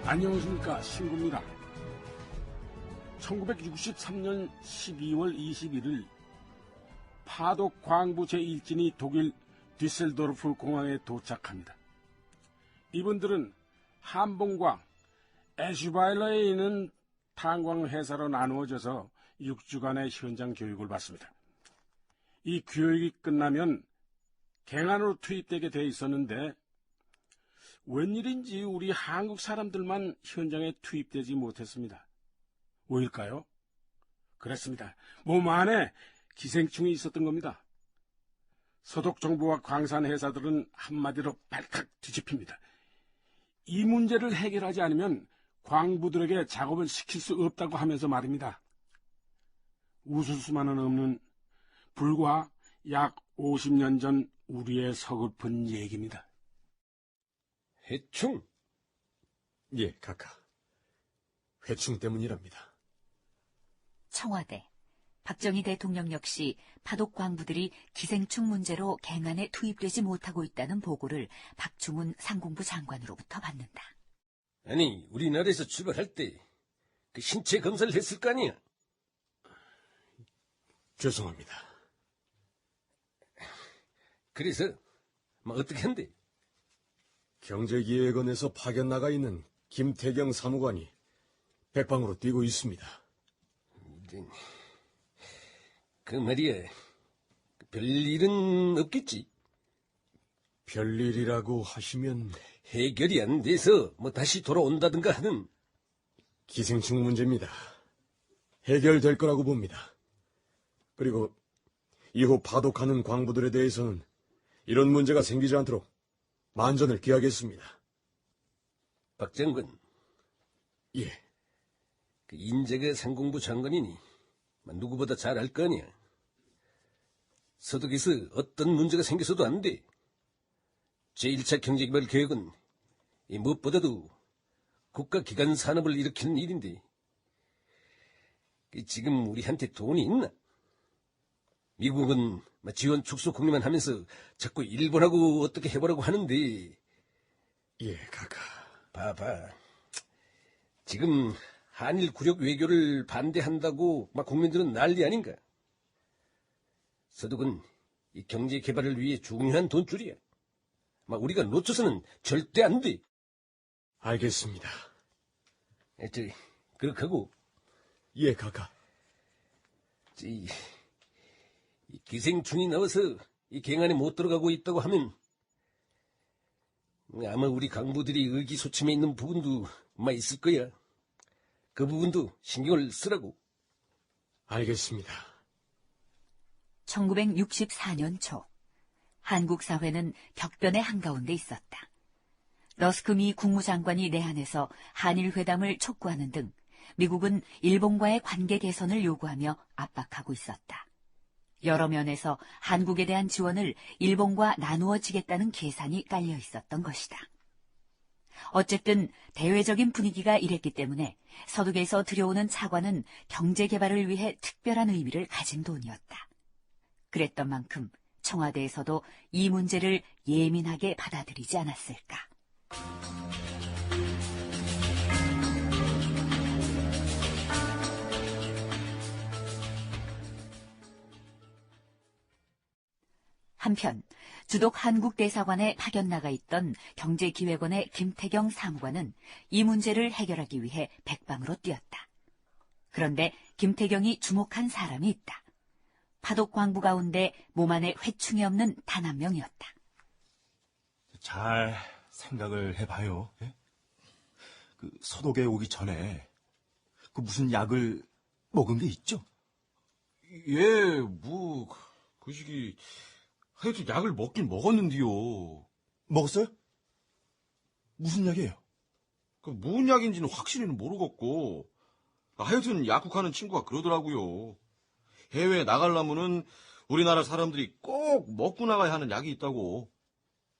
안녕하십니까, 신구입니다. 1963년 12월 21일 파독 광부 제1진이 독일 뒤셀도르프 공항에 도착합니다. 이분들은 함봉광, 에슈바일러에 있는 탄광회사로 나누어져서 6주간의 현장 교육을 받습니다. 이 교육이 끝나면 갱안으로 투입되게 돼 있었는데 웬일인지 우리 한국 사람들만 현장에 투입되지 못했습니다. 왜일까요? 그렇습니다. 몸 안에 기생충이 있었던 겁니다. 서독정부와 광산회사들은 한마디로 발칵 뒤집힙니다. 이 문제를 해결하지 않으면 광부들에게 작업을 시킬 수 없다고 하면서 말입니다. 웃을 수만은 없는 불과 약 50년 전 우리의 서글픈 얘기입니다. 해충? 예, 카카. 회충 때문이랍니다. 청와대. 박정희 대통령 역시 파독 광부들이 기생충 문제로 갱안에 투입되지 못하고 있다는 보고를 박충훈 상공부 장관으로부터 받는다. 아니, 우리나라에서 출발할 때 그 신체 검사를 했을 거 아니야? 죄송합니다. 그래서 어떻게 한대? 경제기획원에서 파견 나가 있는 김태경 사무관이 백방으로 뛰고 있습니다. 그 말이야, 별일은 없겠지? 별일이라고 하시면 해결이 안 돼서 다시 돌아온다든가 하는. 기생충 문제입니다. 해결될 거라고 봅니다. 그리고 이후 파독하는 광부들에 대해서는 이런 문제가 생기지 않도록 만전을 기하겠습니다. 박 장관. 예. 그 인재가 상공부 장관이니 누구보다 잘 알 거 아니야. 서독에서 어떤 문제가 생겨서도 안 돼. 제1차 경제개발 계획은 무엇보다도 국가기관 산업을 일으키는 일인데 지금 우리한테 돈이 있나? 미국은 지원 축소 공리만 하면서 자꾸 일본하고 어떻게 해보라고 하는데. 예, 카카. 봐봐. 지금 한일 구력 외교를 반대한다고 국민들은 난리 아닌가? 서독은 이 경제 개발을 위해 중요한 돈줄이야. 우리가 놓쳐서는 절대 안 돼. 알겠습니다. 그렇게 하고. 예, 카카. 이 기생충이 나와서 이 갱안에 못 들어가고 있다고 하면 아마 우리 강부들이 의기소침해 있는 부분도 있을 거야. 그 부분도 신경을 쓰라고. 알겠습니다. 1964년 초 한국 사회는 격변의 한가운데 있었다. 러스크미 국무장관이 내한해서 한일 회담을 촉구하는 등 미국은 일본과의 관계 개선을 요구하며 압박하고 있었다. 여러 면에서 한국에 대한 지원을 일본과 나누어지겠다는 계산이 깔려 있었던 것이다. 어쨌든 대외적인 분위기가 이랬기 때문에 서독에서 들여오는 차관은 경제 개발을 위해 특별한 의미를 가진 돈이었다. 그랬던 만큼 청와대에서도 이 문제를 예민하게 받아들이지 않았을까. 한편 주독 한국대사관에 파견 나가 있던 경제기획원의 김태경 사무관은 이 문제를 해결하기 위해 백방으로 뛰었다. 그런데 김태경이 주목한 사람이 있다. 파독 광부 가운데 몸 안에 회충이 없는 단 한 명이었다. 잘 생각을 해봐요. 예? 그 서독에 오기 전에 그 무슨 약을 먹은 게 있죠? 예, 그 시기 하여튼 약을 먹긴 먹었는데요. 먹었어요? 무슨 약이에요? 그 뭔 약인지는 확실히는 모르겠고 하여튼 약국하는 친구가 그러더라고요. 해외에 나가려면은 우리나라 사람들이 꼭 먹고 나가야 하는 약이 있다고.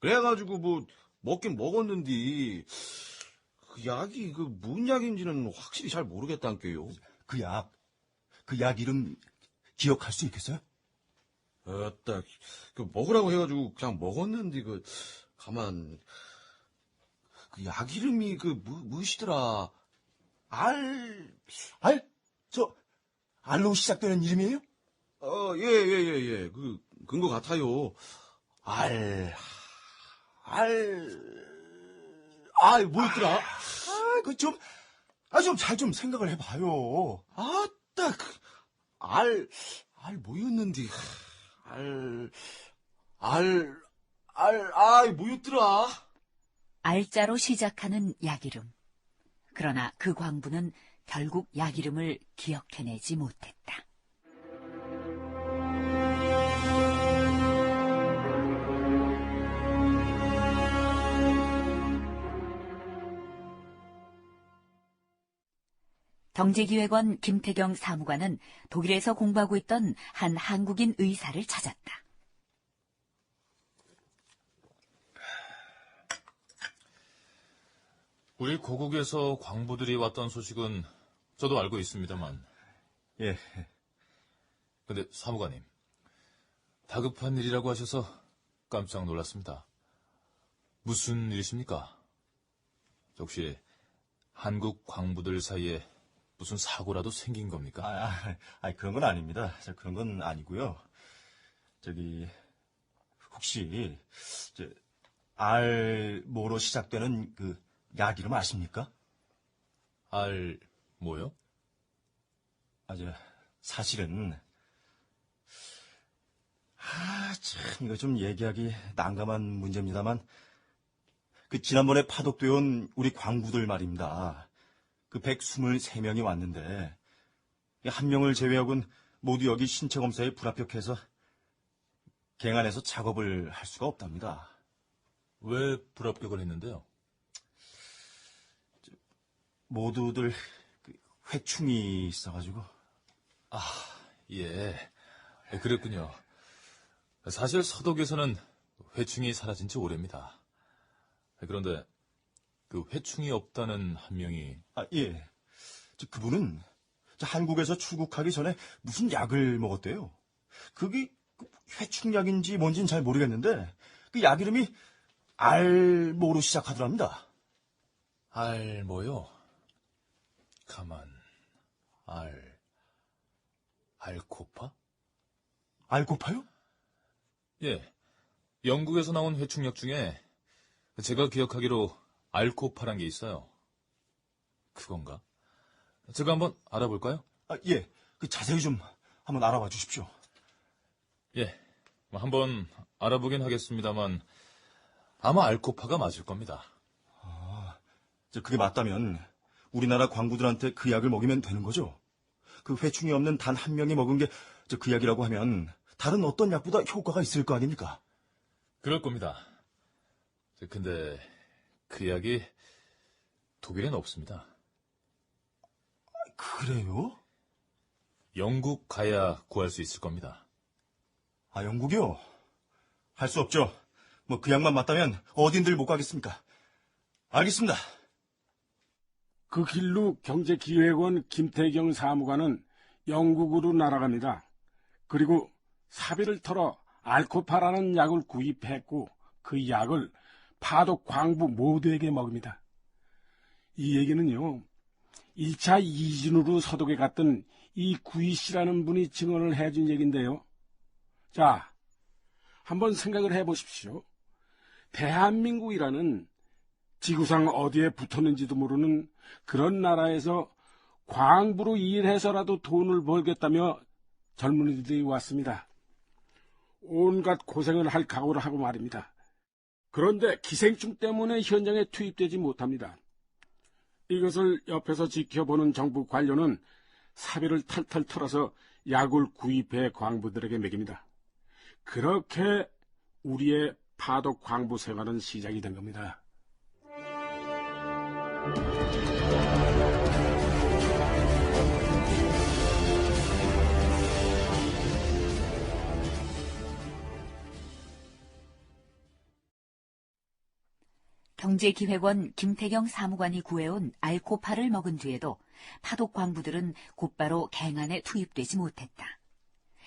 그래가지고 먹긴 먹었는데 그 약이 뭔 약인지는 확실히 잘 모르겠다니까요. 그 약 이름 기억할 수 있겠어요? 딱 먹으라고 해가지고 그냥 먹었는데 가만 그 약 이름이 무엇이더라? 알로 시작되는 이름이에요? 예. 그런 것 같아요. 뭐였더라? 좀 잘 좀 생각을 해봐요. 아따, 뭐였는데. 뭐였더라? 알자로 시작하는 약 이름. 그러나 그 광부는 결국 약 이름을 기억해내지 못했다. 경제기획원 김태경 사무관은 독일에서 공부하고 있던 한 한국인 의사를 찾았다. 우리 고국에서 광부들이 왔던 소식은 저도 알고 있습니다만. 예. 근데 사무관님, 다급한 일이라고 하셔서 깜짝 놀랐습니다. 무슨 일이십니까? 혹시 한국 광부들 사이에 무슨 사고라도 생긴 겁니까? 그런 건 아닙니다. 그런 건 아니고요. 혹시 알모로 시작되는 그 약 이름 아십니까? 뭐요? 사실은 참 이거 좀 얘기하기 난감한 문제입니다만 지난번에 파독되어 온 우리 광부들 말입니다. 123명이 왔는데 한 명을 제외하고는 모두 여기 신체 검사에 불합격해서 갱안에서 작업을 할 수가 없답니다. 왜 불합격을 했는데요? 모두들 회충이 있어가지고. 예, 그랬군요. 사실 서독에서는 회충이 사라진 지 오래입니다. 그런데 그 회충이 없다는 한 명이... 예. 그분은 한국에서 출국하기 전에 무슨 약을 먹었대요. 그게 회충약인지 뭔지는 잘 모르겠는데 그 약 이름이 알모로 시작하더랍니다. 뭐요? 가만... 알코파? 알코파요? 예, 영국에서 나온 회충약 중에 제가 기억하기로 알코파란 게 있어요. 그건가? 제가 한번 알아볼까요? 예. 자세히 좀 한번 알아봐 주십시오. 예, 한번 알아보긴 하겠습니다만 아마 알코파가 맞을 겁니다. 그게 맞다면 우리나라 광부들한테 그 약을 먹이면 되는 거죠? 그 회충이 없는 단 한 명이 먹은 게 그 약이라고 하면 다른 어떤 약보다 효과가 있을 거 아닙니까? 그럴 겁니다. 근데 그 약이 독일엔 없습니다. 그래요? 영국 가야 구할 수 있을 겁니다. 영국이요? 할 수 없죠. 그 약만 맞다면 어딘들 못 가겠습니까? 알겠습니다. 그 길로 경제기획원 김태경 사무관은 영국으로 날아갑니다. 그리고 사비를 털어 알코파라는 약을 구입했고 그 약을 파독 광부 모두에게 먹입니다. 이 얘기는요, 1차 이진으로 서독에 갔던 이 구이 씨라는 분이 증언을 해준 얘기인데요. 자, 한번 생각을 해보십시오. 대한민국이라는 지구상 어디에 붙었는지도 모르는 그런 나라에서 광부로 일해서라도 돈을 벌겠다며 젊은이들이 왔습니다. 온갖 고생을 할 각오를 하고 말입니다. 그런데 기생충 때문에 현장에 투입되지 못합니다. 이것을 옆에서 지켜보는 정부 관료는 사비를 탈탈 털어서 약을 구입해 광부들에게 먹입니다. 그렇게 우리의 파독 광부 생활은 시작이 된 겁니다. 경제기획원 김태경 사무관이 구해온 알코파를 먹은 뒤에도 파독 광부들은 곧바로 갱안에 투입되지 못했다.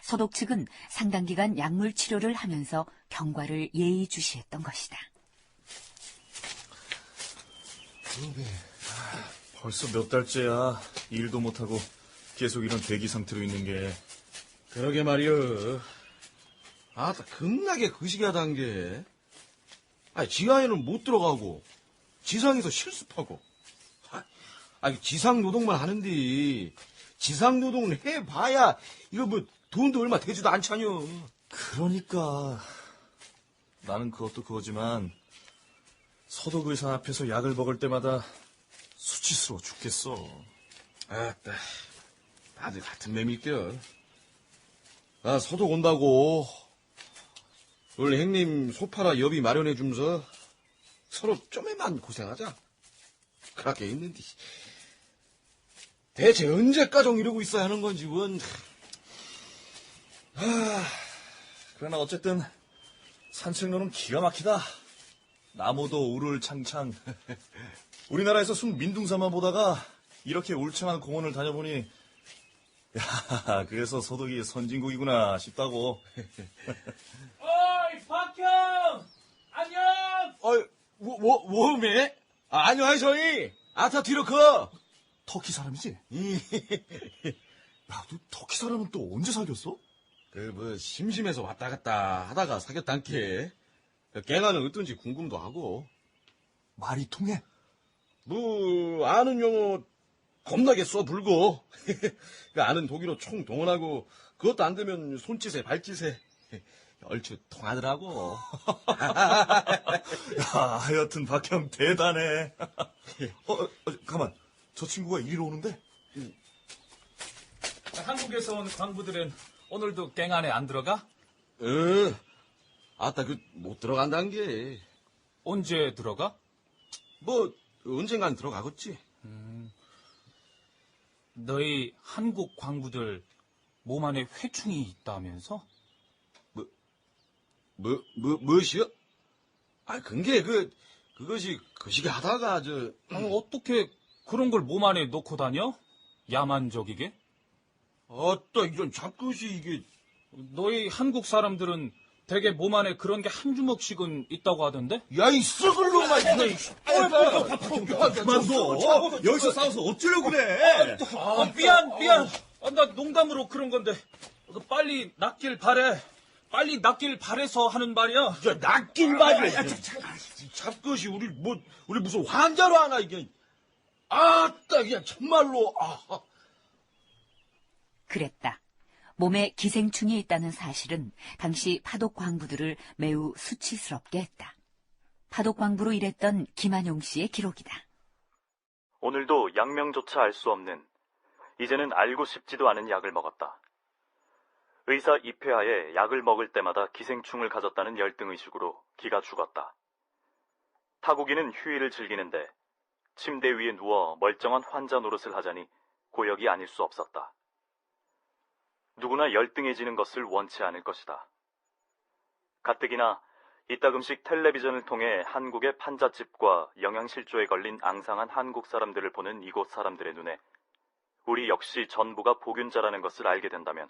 서독 측은 상당 기간 약물 치료를 하면서 경과를 예의주시했던 것이다. 벌써 몇 달째야. 일도 못하고 계속 이런 대기 상태로 있는 게. 그러게 말이여. 아따, 겁나게 거시기하단 게. 아니, 지하에는 못 들어가고, 지상에서 실습하고. 아니, 지상 노동만 하는데, 지상 노동을 해봐야, 이거 뭐, 돈도 얼마 되지도 않잖여. 그러니까 나는 그것도 그거지만 서독 의사 앞에서 약을 먹을 때마다 수치스러워 죽겠어. 아따, 다들 같은 맴이 껴. 아, 서독 온다고. 오늘 형님 소파라 여비 마련해주면서 서로 좀에만 고생하자. 그렇게 했는데. 대체 언제까지 이러고 있어야 하는 건지, 원. 그러나 어쨌든 산책로는 기가 막히다. 나무도 우를창창. 우리나라에서 순 민둥사만 보다가 이렇게 울창한 공원을 다녀보니 야, 그래서 서독이 선진국이구나 싶다고. 어이, 박형! 안녕! 웜에? 아니요, 저희. 아타 뒤로 커. 터키 사람이지? 야, 너 터키 사람은 또 언제 사귀었어? 심심해서 왔다 갔다 하다가 사귀었단께. 걔가는 어떤지 궁금도 하고. 말이 통해? 아는 용어 겁나게 써불고. 아는 독일어 총 동원하고, 그것도 안 되면 손짓에 발짓에. 얼추 통하더라고. 야, 하여튼 박형 대단해. 가만. 저 친구가 이리로 오는데? 한국에서 온 광부들은 오늘도 갱 안에 안 들어가? 아따, 못 들어간다는 게. 언제 들어가? 언젠간 들어가겠지. 너희 한국 광부들 몸 안에 회충이 있다면서? 무엇이요? 근게, 그것이 거시기 하다가, 아니, 어떻게 그런 걸 몸 안에 넣고 다녀? 야만적이게? 아따, 이런 잡것이 이게. 너희 한국 사람들은 되게 몸 안에 그런 게 한 주먹씩은 있다고 하던데? 야, 이 썩을 놈아, 그만둬. 여기서 싸워서 어쩌려고 그래? 미안. 나 농담으로 그런 건데. 빨리 낫길 바래. 빨리 낫길 바래서 하는 말이야. 야, 낫길 말이야. 잡것이 우리 무슨 환자로 하나, 이게. 아따, 그냥 정말로. 그랬다. 몸에 기생충이 있다는 사실은 당시 파독 광부들을 매우 수치스럽게 했다. 파독 광부로 일했던 김한용 씨의 기록이다. 오늘도 약명조차 알 수 없는, 이제는 알고 싶지도 않은 약을 먹었다. 의사 입회하에 약을 먹을 때마다 기생충을 가졌다는 열등의식으로 기가 죽었다. 타국인은 휴일을 즐기는데 침대 위에 누워 멀쩡한 환자 노릇을 하자니 고역이 아닐 수 없었다. 누구나 열등해지는 것을 원치 않을 것이다. 가뜩이나 이따금씩 텔레비전을 통해 한국의 판잣집과 영양실조에 걸린 앙상한 한국 사람들을 보는 이곳 사람들의 눈에 우리 역시 전부가 복균자라는 것을 알게 된다면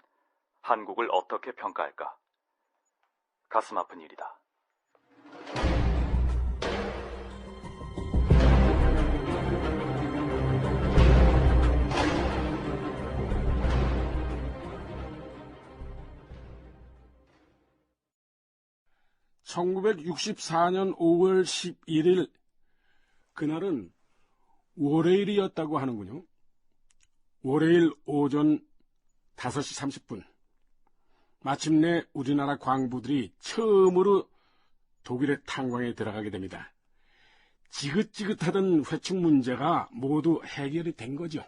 한국을 어떻게 평가할까? 가슴 아픈 일이다. (1964년 5월 11일) 그날은 월요일이었다고 하는군요. 월요일 오전 5시 30분 마침내 우리나라 광부들이 처음으로 독일의 탄광에 들어가게 됩니다. 지긋지긋하던 회충 문제가 모두 해결이 된 거죠.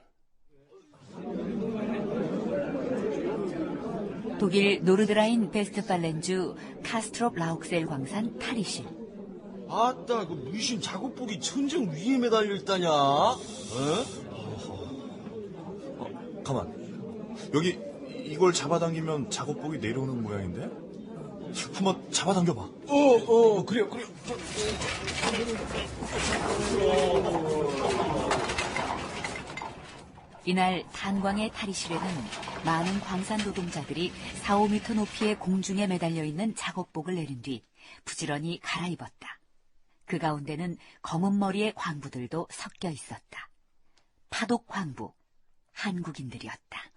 독일 노르드라인 베스트팔렌주 카스트롭 라욱셀 광산 탈의실. 아따, 무신 작업복이 천정 위에 매달려 있다냐? 가만. 여기 이걸 잡아당기면 작업복이 내려오는 모양인데? 한번 잡아당겨봐. 그래요. 이날 탄광의 탈의실에는 많은 광산 노동자들이 4, 5m 높이의 공중에 매달려 있는 작업복을 내린 뒤 부지런히 갈아입었다. 그 가운데는 검은 머리의 광부들도 섞여 있었다. 파독 광부, 한국인들이었다.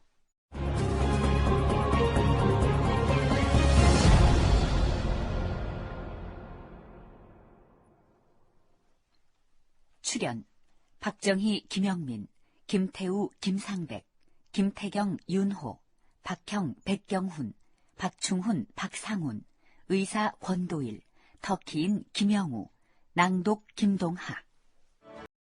출연 박정희, 김영민, 김태우, 김상백, 김태경, 윤호, 박형, 백경훈, 박충훈, 박상훈, 의사 권도일, 터키인 김영우, 낭독 김동하.